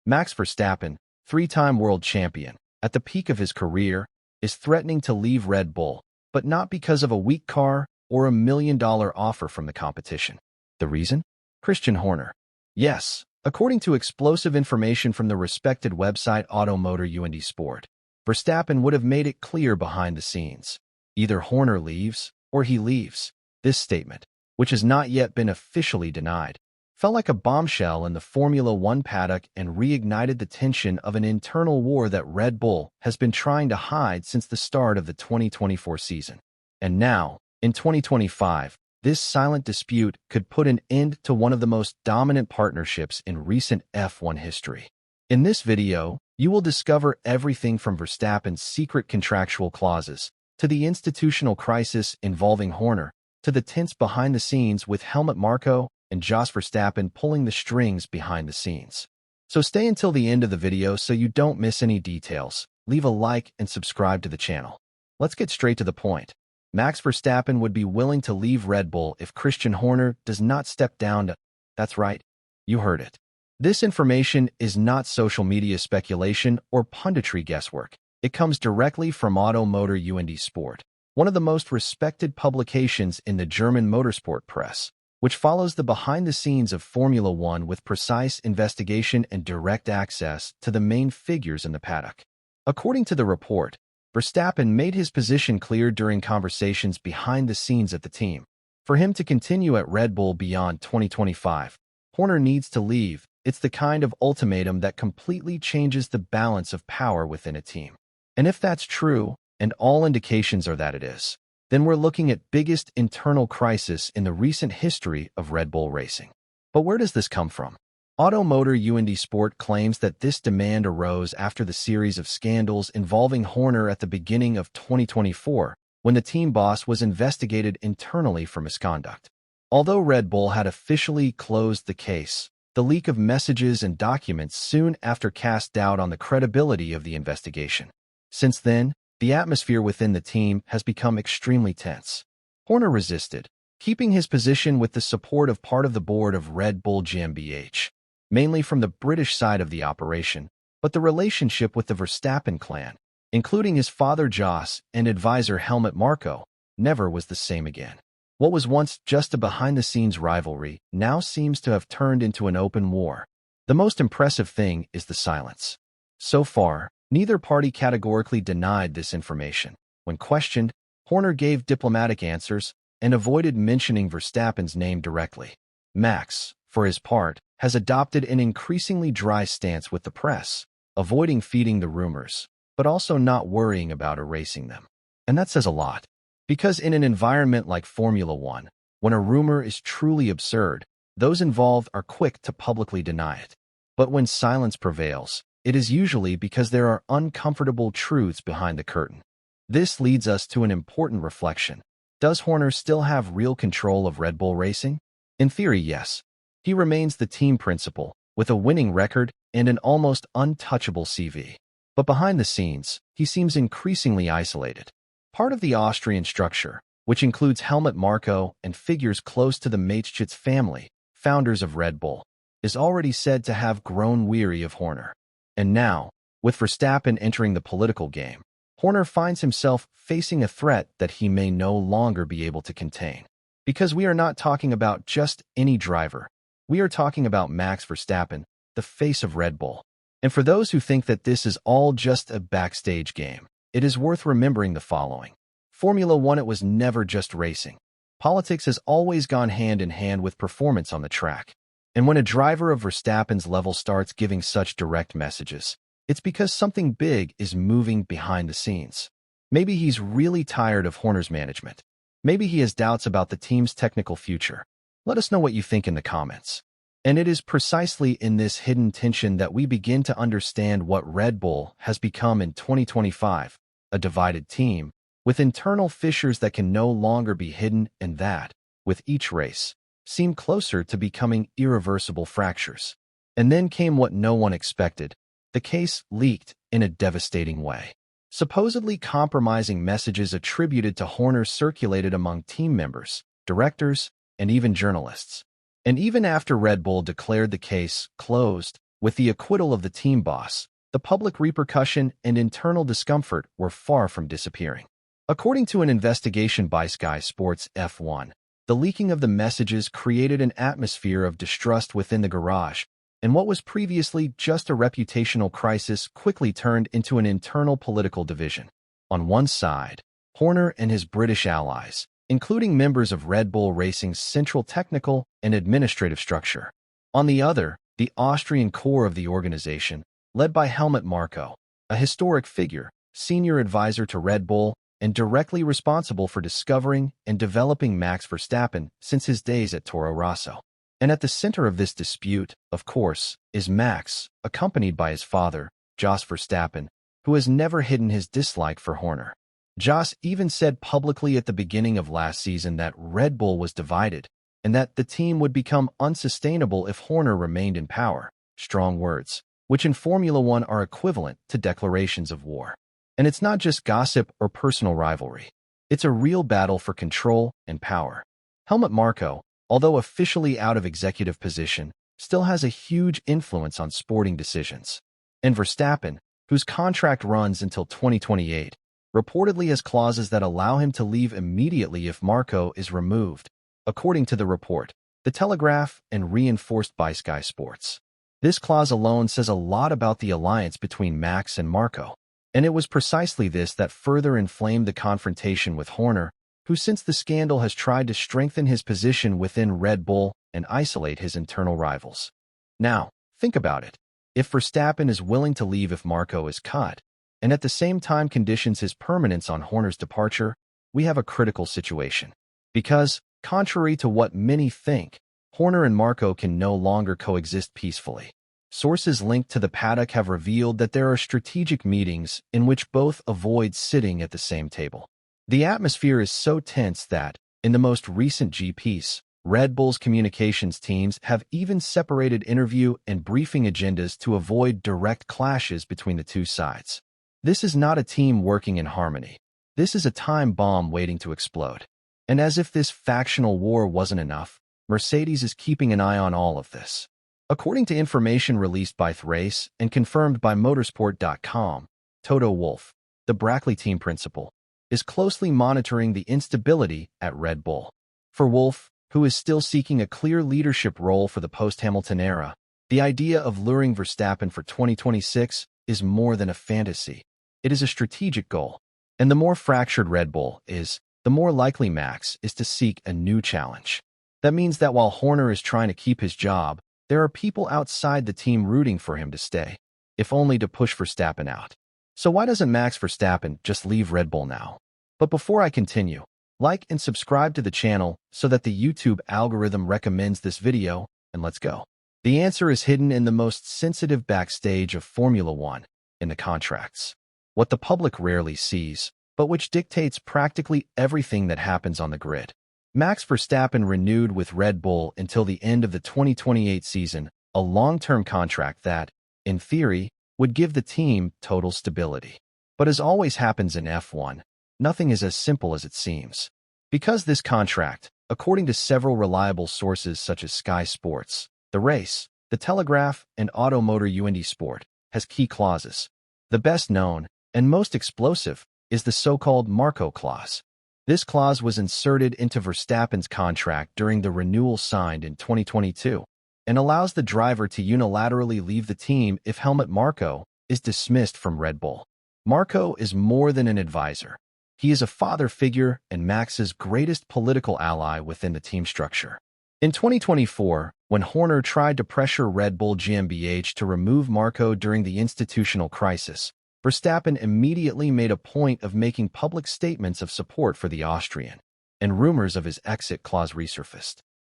Max Verstappen, three-time world champion, at the peak of his career, is threatening to leave Red Bull, but not because of a weak car or a $1 million offer from the competition. The reason? Christian Horner. Yes, according to explosive information from the respected website Automotor Sport, Verstappen would have made it clear behind the scenes. Either Horner leaves, or he leaves. This statement, which has not yet been officially denied, fell like a bombshell in the Formula One paddock and reignited the tension of an internal war that Red Bull has been trying to hide since the start of the 2024 season. And now, in 2025, this silent dispute could put an end to one of the most dominant partnerships in recent F1 history. In this video, you will discover everything from Verstappen's secret contractual clauses, to the institutional crisis involving Horner, to the tense behind the scenes with Helmut Marko and Jos Verstappen pulling the strings behind the scenes. So stay until the end of the video so you don't miss any details. Leave a like and subscribe to the channel. Let's get straight to the point. Max Verstappen would be willing to leave Red Bull if Christian Horner does not step down to... That's right, you heard it. This information is not social media speculation or punditry guesswork. It comes directly from Automotor Sport, one of the most respected publications in the German motorsport press, which follows the behind-the-scenes of Formula One with precise investigation and direct access to the main figures in the paddock. According to the report, Verstappen made his position clear during conversations behind the scenes at the team. For him to continue at Red Bull beyond 2025, Horner needs to leave. It's the kind of ultimatum that completely changes the balance of power within a team. And if that's true, and all indications are that it is, then we're looking at biggest internal crisis in the recent history of Red Bull racing. But where does this come from? Automotor Sport claims that this demand arose after the series of scandals involving Horner at the beginning of 2024, when the team boss was investigated internally for misconduct. Although Red Bull had officially closed the case, the leak of messages and documents soon after cast doubt on the credibility of the investigation. Since then, the atmosphere within the team has become extremely tense. Horner resisted, keeping his position with the support of part of the board of Red Bull GmbH, mainly from the British side of the operation, but the relationship with the Verstappen clan, including his father Jos and advisor Helmut Marko, never was the same again. What was once just a behind-the-scenes rivalry now seems to have turned into an open war. The most impressive thing is the silence. So far, neither party categorically denied this information. When questioned, Horner gave diplomatic answers and avoided mentioning Verstappen's name directly. Max, for his part, has adopted an increasingly dry stance with the press, avoiding feeding the rumors, but also not worrying about erasing them. And that says a lot. Because in an environment like Formula One, when a rumor is truly absurd, those involved are quick to publicly deny it. But when silence prevails, it is usually because there are uncomfortable truths behind the curtain. This leads us to an important reflection. Does Horner still have real control of Red Bull racing? In theory, yes. He remains the team principal, with a winning record and an almost untouchable CV. But behind the scenes, he seems increasingly isolated. Part of the Austrian structure, which includes Helmut Marko and figures close to the Mateschitz family, founders of Red Bull, is already said to have grown weary of Horner. And now, with Verstappen entering the political game, Horner finds himself facing a threat that he may no longer be able to contain. Because we are not talking about just any driver. We are talking about Max Verstappen, the face of Red Bull. And for those who think that this is all just a backstage game, it is worth remembering the following. Formula One, it was never just racing. Politics has always gone hand in hand with performance on the track. And when a driver of Verstappen's level starts giving such direct messages, it's because something big is moving behind the scenes. Maybe he's really tired of Horner's management. Maybe he has doubts about the team's technical future. Let us know what you think in the comments. And it is precisely in this hidden tension that we begin to understand what Red Bull has become in 2025, a divided team, with internal fissures that can no longer be hidden and that, with each race, seem closer to becoming irreversible fractures. And then came what no one expected. The case leaked in a devastating way. Supposedly compromising messages attributed to Horner circulated among team members, directors, and even journalists. And even after Red Bull declared the case closed, With the acquittal of the team boss, the public repercussion and internal discomfort were far from disappearing. According to an investigation by Sky Sports F1, the leaking of the messages created an atmosphere of distrust within the garage, and what was previously just a reputational crisis quickly turned into an internal political division. On one side, Horner and his British allies, including members of Red Bull Racing's central technical and administrative structure. On the other, the Austrian core of the organization, led by Helmut Marko, a historic figure, senior advisor to Red Bull, and directly responsible for discovering and developing Max Verstappen since his days at Toro Rosso. And at the center of this dispute, of course, is Max, accompanied by his father, Jos Verstappen, who has never hidden his dislike for Horner. Jos even said publicly at the beginning of last season that Red Bull was divided, and that the team would become unsustainable if Horner remained in power. Strong words, which in Formula One are equivalent to declarations of war. And it's not just gossip or personal rivalry. It's a real battle for control and power. Helmut Marko, although officially out of executive position, still has a huge influence on sporting decisions. And Verstappen, whose contract runs until 2028, reportedly has clauses that allow him to leave immediately if Marko is removed, according to the report, The Telegraph, and reinforced by Sky Sports. This clause alone says a lot about the alliance between Max and Marko. And it was precisely this that further inflamed the confrontation with Horner, who since the scandal has tried to strengthen his position within Red Bull and isolate his internal rivals. Now, think about it. If Verstappen is willing to leave if Marko is cut, and at the same time conditions his permanence on Horner's departure, we have a critical situation. Because, contrary to what many think, Horner and Marko can no longer coexist peacefully. Sources linked to the paddock have revealed that there are strategic meetings in which both avoid sitting at the same table. The atmosphere is so tense that, in the most recent GPs, Red Bull's communications teams have even separated interview and briefing agendas to avoid direct clashes between the two sides. This is not a team working in harmony. This is a time bomb waiting to explode. And as if this factional war wasn't enough, Mercedes is keeping an eye on all of this. According to information released by Thrace and confirmed by motorsport.com, Toto Wolff, the Brackley team principal, is closely monitoring the instability at Red Bull. For Wolff, who is still seeking a clear leadership role for the post-Hamilton era, the idea of luring Verstappen for 2026 is more than a fantasy. It is a strategic goal. And the more fractured Red Bull is, the more likely Max is to seek a new challenge. That means that while Horner is trying to keep his job, there are people outside the team rooting for him to stay, if only to push Verstappen out. So why doesn't Max Verstappen just leave Red Bull now? But before I continue, like and subscribe to the channel so that the YouTube algorithm recommends this video, and let's go. The answer is hidden in the most sensitive backstage of Formula One, in the contracts. What the public rarely sees, but which dictates practically everything that happens on the grid. Max Verstappen renewed with Red Bull until the end of the 2028 season, a long-term contract that, in theory, would give the team total stability. But as always happens in F1, nothing is as simple as it seems. Because this contract, according to several reliable sources such as Sky Sports, The Race, The Telegraph, and Automotor UND Sport, has key clauses. The best known, and most explosive, is the so-called Marko clause. This clause was inserted into Verstappen's contract during the renewal signed in 2022 and allows the driver to unilaterally leave the team if Helmut Marko is dismissed from Red Bull. Marko is more than an advisor. He is a father figure and Max's greatest political ally within the team structure. In 2024, when Horner tried to pressure Red Bull GmbH to remove Marko during the institutional crisis, Verstappen immediately made a point of making public statements of support for the Austrian, and rumors of his exit clause resurfaced.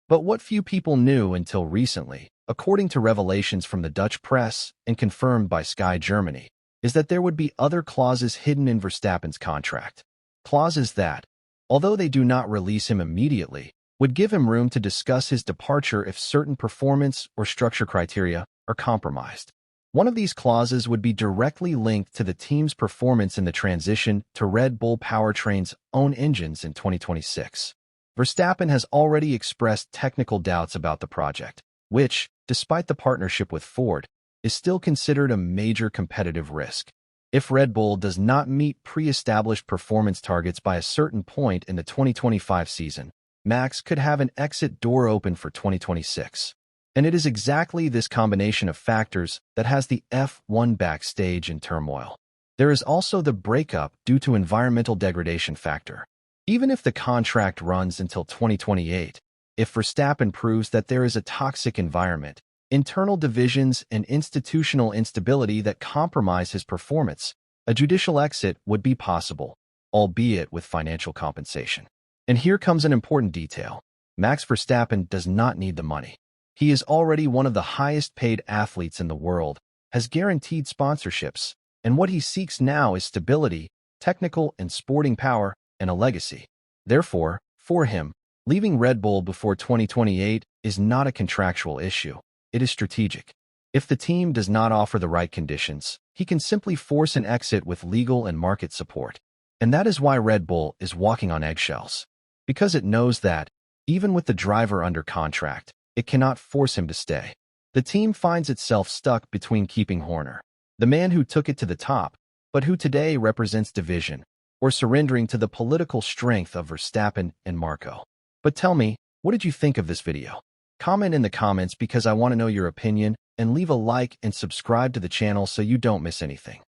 But what few people knew until recently, according to revelations from the Dutch press and confirmed by Sky Germany, is that there would be other clauses hidden in Verstappen's contract. Clauses that, although they do not release him immediately, would give him room to discuss his departure if certain performance or structure criteria are compromised. One of these clauses would be directly linked to the team's performance in the transition to Red Bull powertrain's own engines in 2026. Verstappen has already expressed technical doubts about the project, which, despite the partnership with Ford, is still considered a major competitive risk. If Red Bull does not meet pre-established performance targets by a certain point in the 2025 season, Max could have an exit door open for 2026. And it is exactly this combination of factors that has the F1 backstage in turmoil. There is also the breakup due to environmental degradation factor. Even if the contract runs until 2028, if Verstappen proves that there is a toxic environment, internal divisions, and institutional instability that compromise his performance, a judicial exit would be possible, albeit with financial compensation. And here comes an important detail. Max Verstappen does not need the money. He is already one of the highest-paid athletes in the world, has guaranteed sponsorships, and what he seeks now is stability, technical and sporting power, and a legacy. Therefore, for him, leaving Red Bull before 2028 is not a contractual issue. It is strategic. If the team does not offer the right conditions, he can simply force an exit with legal and market support. And that is why Red Bull is walking on eggshells. Because it knows that, even with the driver under contract, it cannot force him to stay. The team finds itself stuck between keeping Horner, the man who took it to the top, but who today represents division, or surrendering to the political strength of Verstappen and Marko. But tell me, what did you think of this video? Comment in the comments because I want to know your opinion, and leave a like and subscribe to the channel so you don't miss anything.